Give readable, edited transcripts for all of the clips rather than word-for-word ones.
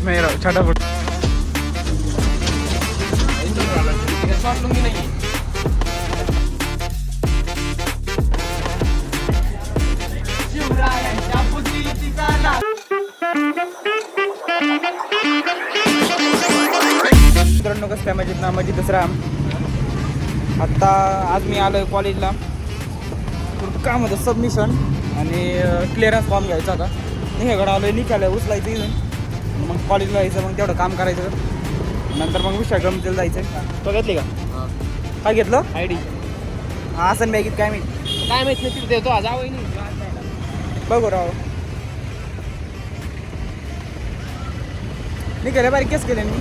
नाही राव छोटा फोटो मित्रांनो कसं काय मजेत ना मजेतच राहा. आत्ता आज मी आलोय कॉलेजला. काम होतं सबमिशन आणि क्लिअरन्स फॉर्म घ्यायचा होता. निघाकडं आलोय निघालं उचलायचं इथून मग कॉलेजला जायचं मग तेवढं काम करायचं नंतर मग विषय गमतेला जायचं. तो घेतली का काय घेतलं ID हा असं बॅगीत काय माहित नाही तिथे देतो आज आवय नाही बघू राव निघाले बारीक केस केले मी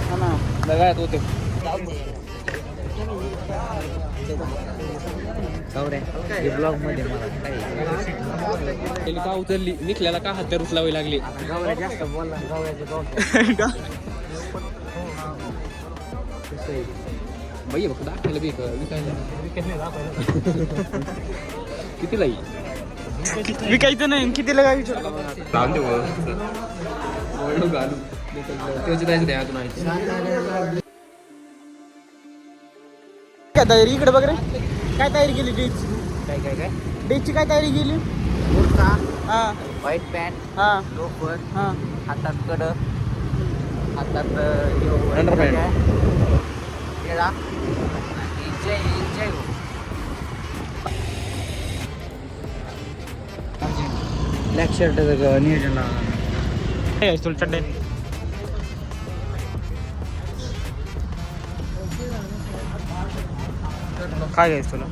हा ना बघायत होते ब्लॉग मध्ये मला का उचलली निघल्याला का हात उचलावी लागली जास्त बोलला बाई बघ दाखवायला बी कितीला विकायचं नाही कितीला काय विचारतो काय तयारी इकडे बघ रे काय तयारी केली डेची काय डेची काय तयारी केली कुर्ता हा व्हाईट पॅन्ट हा लोफर हा हातात कड हातात ब्लॅक शर्ट नियोजन तुला चड्डे काय घ्यायचं तुला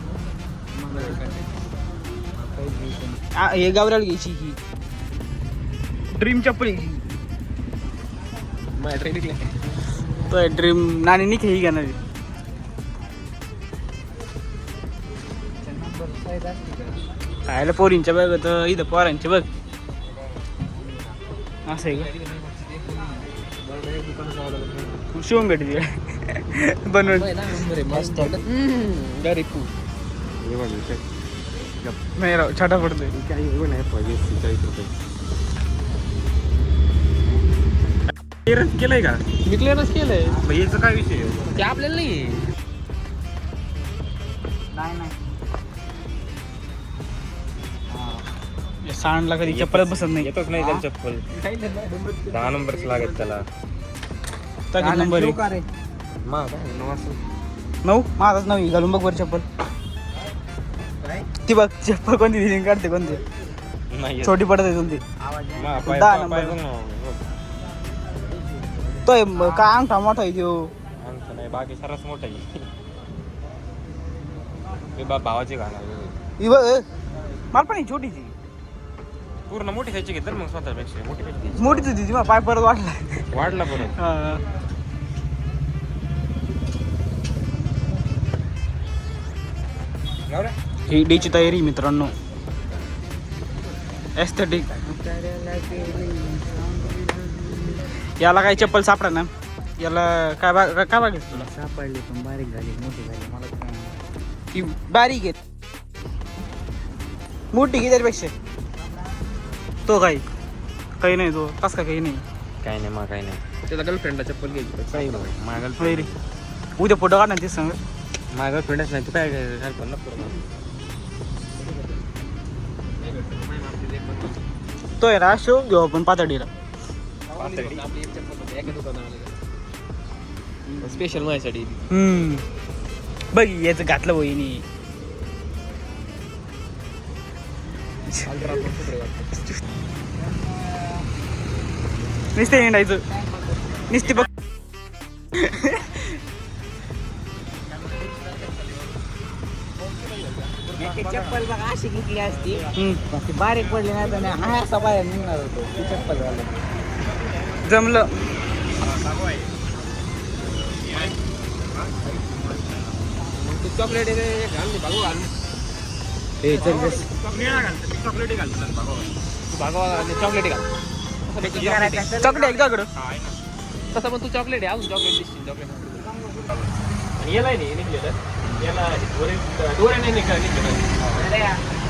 हे गावराला घ्यायची ही ड्रीम चप्पल तो ड्रीम नाणी निघे ही घेणार खायला पोरींच्या बघ तर इथं पोरांचे बघ असं आहे का शिवून भेटते बनवून नाही राव छाटा पडतोय क्लिअरन्स केलंय का मी क्लिअरन्स केलंय याचा काय विषय ते आपल्याला नाही सांडला कधी चप्पल बसत नाही येतच नाही त्याला चप्पल 10 नंबरच लागत त्याला नंबर 9 माझाच 9 घालून बघ वर चप्पल ती बघ चप्पल कोणती दिली काढते कोणती छोटी पडत आहे तुमची 10 नंबर तो काय अंगठा मोठा आहे तो अंगठा नाही बाकी सरस मोठा आहे भावाची घाला मला पण छोटीची पूर्ण मोठी खायची घेतली मग स्वतःपेक्षा मोठीच होती मग पाय परत वाढला परत ही डीची तयारी मित्रांनो एस्थेटिक याला काही चप्पल सापडा ना याला काय काय बघायचं तुला सापडली पण बारीक झाली मोठी झाली मला ती बारीक आहे मोठी घे त्याच्यापेक्षा तो काही नाही तो कस का काही नाही मग काही नाही त्याला गर्लफ्रेंडला चप्पल घ्यायची काही नाही माझ्या गर्लफ्रेंड उद्या फोटो काढणार ते सांग माझ्या गर्लफ्रेंडच नाही तू काय तो आहे ना शो घेऊ आपण पातळीला स्पेशल माझ्यासाठी बघ याच घातलं बहिणी नुसते हिंडायचं नुसती बघ चप्पल बघा अशी घेतली असती बारीक पडली नाही तर हा असा बाहेर निघणार होतो ती चप्पल झालं जमलं चॉकलेट भागू घाल चॉकलेट घाल चॉकलेट घाल चॉकलेट एकदाकडं तसं पण तू चॉकलेट आहे अजून चॉकलेट दिसतील चॉकलेट याला नाही निघलेलं याला डोरे नाही निघालं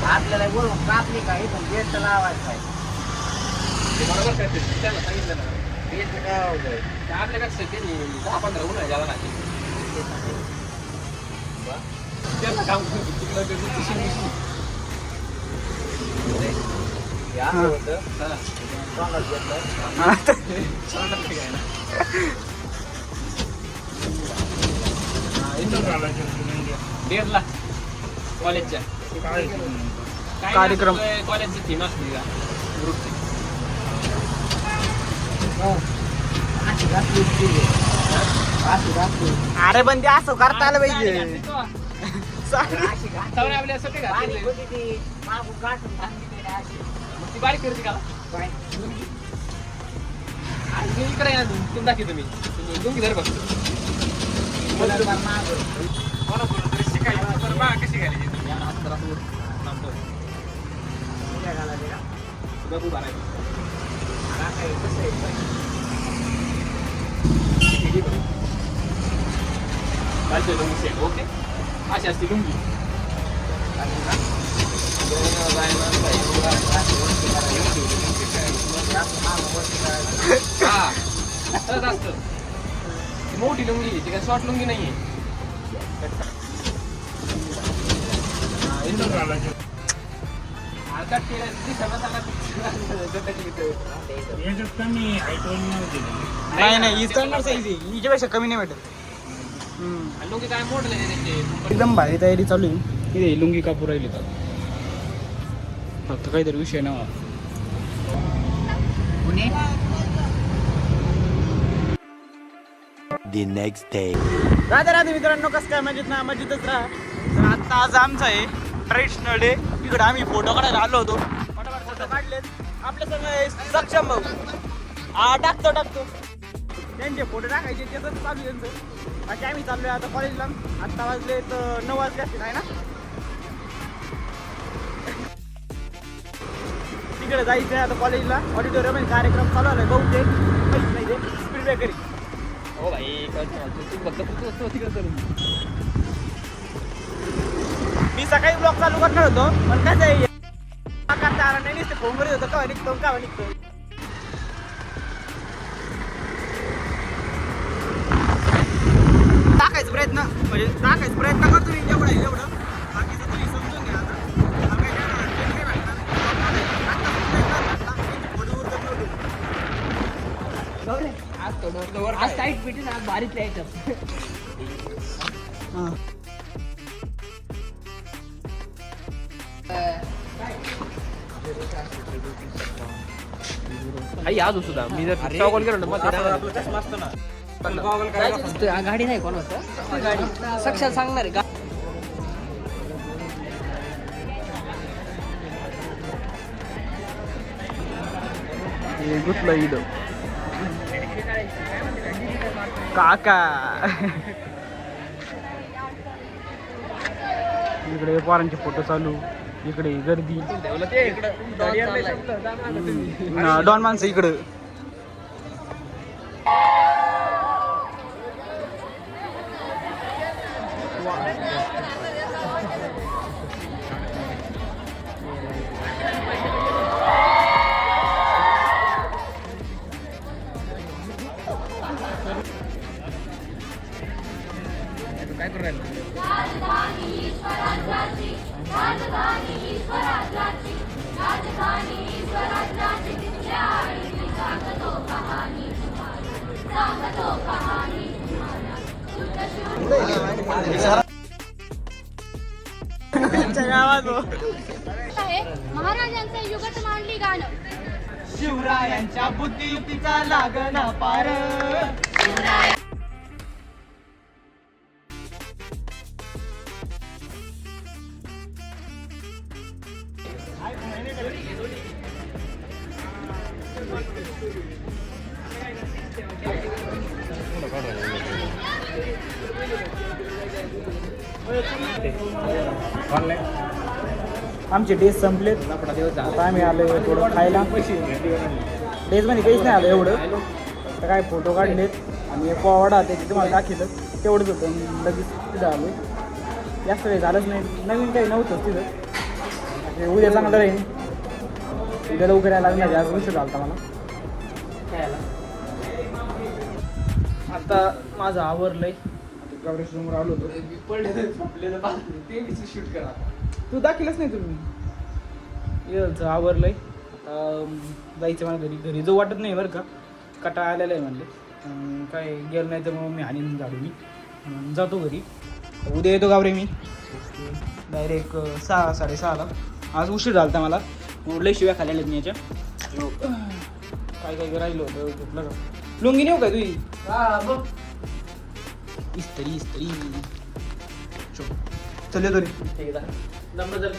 आपल्याला बोलून कापली का इथून गेट लावायचं आहे. बरोबर करते त्याला सांगितलं ना गेट काय होतंय आपल्या कसं त्यांनी 10-15 उन्हा ज्यादा नाही त्याला काम तिकडं असं होतं तोंडात घेतलं. डेरला कॉलेजच्या कार्यक्रम. कॉलेजची थीम असते का ग्रुपची अशी घातली होती ती. अशी घातली. अरे पण ते असं करता आलं पाहिजे. अशी सवय आपल्या सगळे बारीक घातलेले. होती ती. मागून गाठून घातली ती अशी. मग ती बारीक करते का काय? आणि मी इकडे या तुम्ही दाखवतो मी तुम्ही लुंगी धर बघतो मुलांना मागं. मला बोलतो तरी शिकायला तर बघा कशी घालायची या हात जरा वर थांबतो उद्या घालायची का? बघू भरायचं आता काय कसं आहे बाई? घालतोय लुंगी सेट ओके अशी असते लुंगी घालून का? हा तसंच असतं मोठी लुंगी ती काय शॉर्ट लुंगी नाहीये नाही नाही ही स्टँडर्ड साईज आहे, हिच्यापेक्षा कमी नाही भेटत. लुंगी काय मोडले त्यांचे एकदम भारी तयारी चालू आहे. इथे लुंगी कापू राहिली तर फक्त काहीतरी विषय नव्हा. Pune The next day. Radhe Radhe मित्रांनो, कसं काय मजेत ना मजेतच राहा. तर आत्ता आज आमचा आहे ट्रेडिशनल डे. इकडे आम्ही फोटो काढायला आलो होतो. फटाफट फोटो काढलेत. आपल्या संग सक्षम भाऊ टाकतो त्यांचे फोटो टाकायचे त्याच चालू त्यांचं. बाकी आम्ही चाललोय आता कॉलेजला. आत्ता वाजले तर 9 वाजले असतील आहे ना. तिकडे जायचं आहे आता कॉलेजला. ऑडिटोरियम कार्यक्रम चालू आलाय बहुतेक माहित नाही ते स्पीड ब्रेकरी. हो भाई मी सकाळी ब्लॉग चालू करणार होतो पण कसं आहे करता आला नाही नुसते फोन करत होतं का निघतो टाकायचा प्रयत्न करतो मी जेवढं आहे एवढं. बाकीचं तुम्ही समजून घ्या आता. आज टाईट पिटी ना बारीक यायचं. आई आज सुद्धा मी जर कॉल केलं ना गाडी नाही कोण होतं गाडी सक्षम सांगणार आहे का? गुतलं इथं काका. इकडे पोरांचे फोटो चालू. इकडे गर्दी. डॉन माणसं इकडं. काय करू राहिलं महाराजांचं युगत मांडली गाणं. शिवरायांच्या बुद्धियुक्तीचा लागणा पार. आमचे डेज संपलेत. आता आम्ही आलो थोडं खायला. डेजमध्ये काहीच नाही आलं एवढं. तर काय फोटो काढलेत आणि पोवाडा त्याची तुम्हाला दाखवलं तेवढंच होतं. लगेच तिथं आलो. जास्त काही झालंच नाही. नवीन काही नव्हतंच तिथं. हे उद्या चांगलं राहील. उद्या लवकर यायला लागणार, आज उशीर झाला मला. आता माझं आवरलंय. गौरेश रूमवर आलो होतो. शूट करा. तू दाखलच नाही तुम्ही. याचं आवरलंय. आता जायचं मला घरी जाऊ वाटत नाही बरं का. कटाळा आलेला आहे म्हणले. काय गेलं नाही तर मग मी हानीन झाडू मी जातो घरी. उद्या येतो गावरे मी डायरेक्ट 6 साडेसहाला. आज उशीर झाला मला. लई शिव्या खाल्लेल्या मी याच्या. काय काय राहिलं होतं कुठलं का. लुंगी नेऊ काय तुझी. इस्त्री चल येतो रे. ठीक आहे. नंबर जर